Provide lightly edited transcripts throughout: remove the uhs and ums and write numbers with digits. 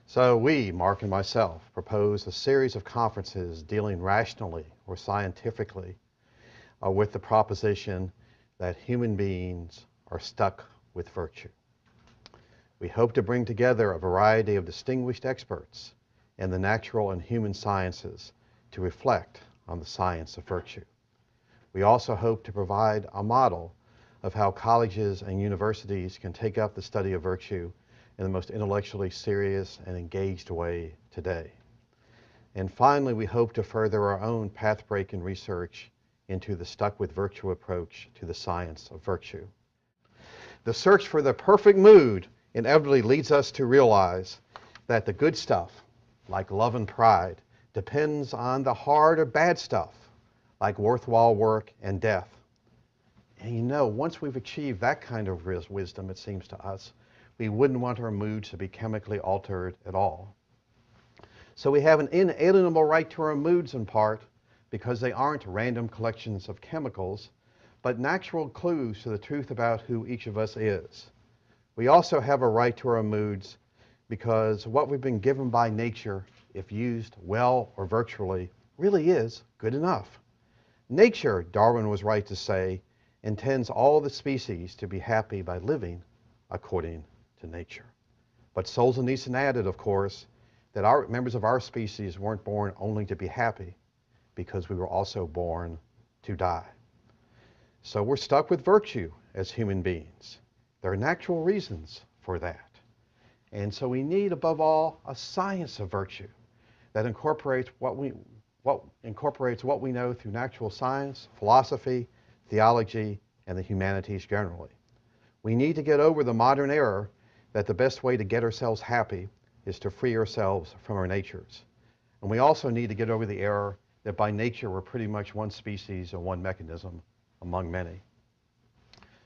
So we, Mark and myself, propose a series of conferences dealing rationally or scientifically with the proposition that human beings are stuck with virtue. We hope to bring together a variety of distinguished experts in the natural and human sciences to reflect on the science of virtue. We also hope to provide a model of how colleges and universities can take up the study of virtue in the most intellectually serious and engaged way today. And finally, we hope to further our own path-breaking research into the stuck with virtue approach to the science of virtue. The search for the perfect mood inevitably leads us to realize that the good stuff, like love and pride, depends on the hard or bad stuff, like worthwhile work and death. And you know, once we've achieved that kind of wisdom, it seems to us, we wouldn't want our moods to be chemically altered at all. So we have an inalienable right to our moods in part because they aren't random collections of chemicals, but natural clues to the truth about who each of us is. We also have a right to our moods because what we've been given by nature, if used well or virtually, really is good enough. Nature, Darwin was right to say, intends all the species to be happy by living according to nature. But Solzhenitsyn added, of course, that our members of our species weren't born only to be happy, because we were also born to die. So we're stuck with virtue as human beings. There are natural reasons for that. And so we need, above all, a science of virtue that incorporates what we know through natural science, philosophy, theology, and the humanities generally. We need to get over the modern error that the best way to get ourselves happy is to free ourselves from our natures. And we also need to get over the error that by nature we're pretty much one species or one mechanism among many.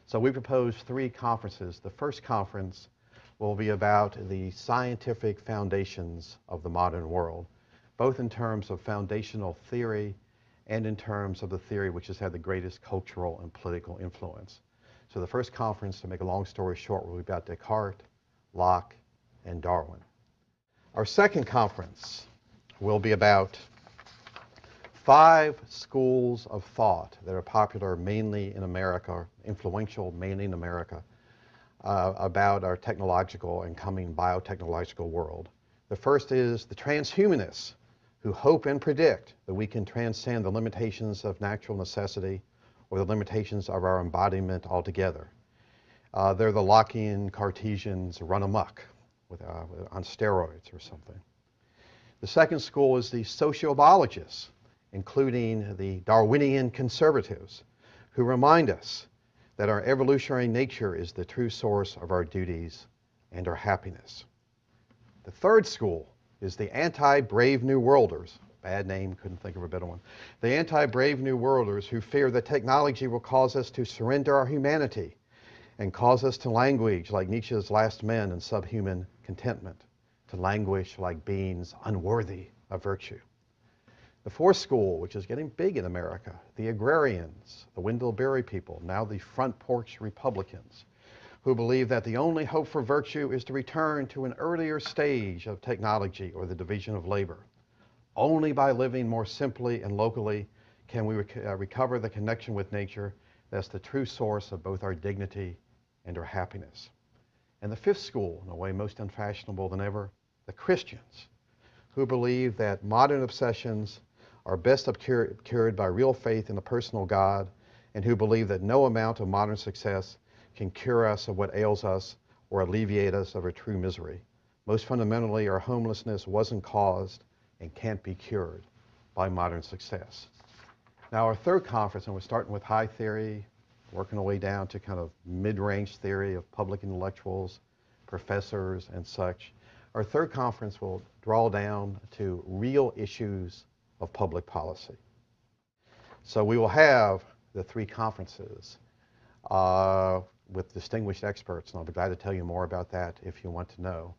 So we propose 3 conferences. The first conference will be about the scientific foundations of the modern world, both in terms of foundational theory and in terms of the theory which has had the greatest cultural and political influence. So the first conference, to make a long story short, will be about Descartes, Locke, and Darwin. Our second conference will be about 5 schools of thought that are popular mainly in America, influential mainly in America, about our technological and coming biotechnological world. The first is the transhumanists, who hope and predict that we can transcend the limitations of natural necessity or the limitations of our embodiment altogether. They're the Lockean Cartesians run amok on steroids or something. The second school is the sociobiologists, including the Darwinian conservatives, who remind us that our evolutionary nature is the true source of our duties and our happiness. The third school is the anti-Brave New Worlders. Bad name, couldn't think of a better one. The anti-Brave New Worlders who fear that technology will cause us to surrender our humanity and cause us to languish like Nietzsche's last men in subhuman contentment, to languish like beings unworthy of virtue. The fourth school, which is getting big in America, the agrarians, the Wendell Berry people, now the front porch Republicans, who believe that the only hope for virtue is to return to an earlier stage of technology or the division of labor. Only by living more simply and locally can we recover the connection with nature that's the true source of both our dignity and our happiness. And the fifth school, in a way most unfashionable than ever, the Christians, who believe that modern obsessions are best cured by real faith in a personal God, and who believe that no amount of modern success can cure us of what ails us or alleviate us of our true misery. Most fundamentally, our homelessness wasn't caused and can't be cured by modern success. Now, our third conference, and we're starting with high theory, working our way down to kind of mid-range theory of public intellectuals, professors, and such. Our third conference will draw down to real issues of public policy. So we will have the 3 conferences with distinguished experts, and I'll be glad to tell you more about that if you want to know.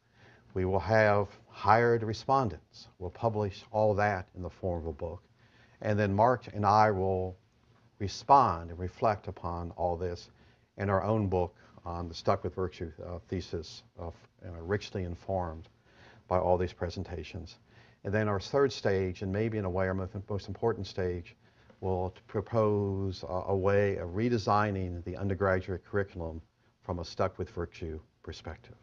We will have hired respondents. We'll publish all that in the form of a book. And then Mark and I will respond and reflect upon all this in our own book on the Stuck with Virtue thesis of richly informed by all these presentations. And then our third stage, and maybe in a way our most important stage, will propose a way of redesigning the undergraduate curriculum from a stuck with virtue perspective.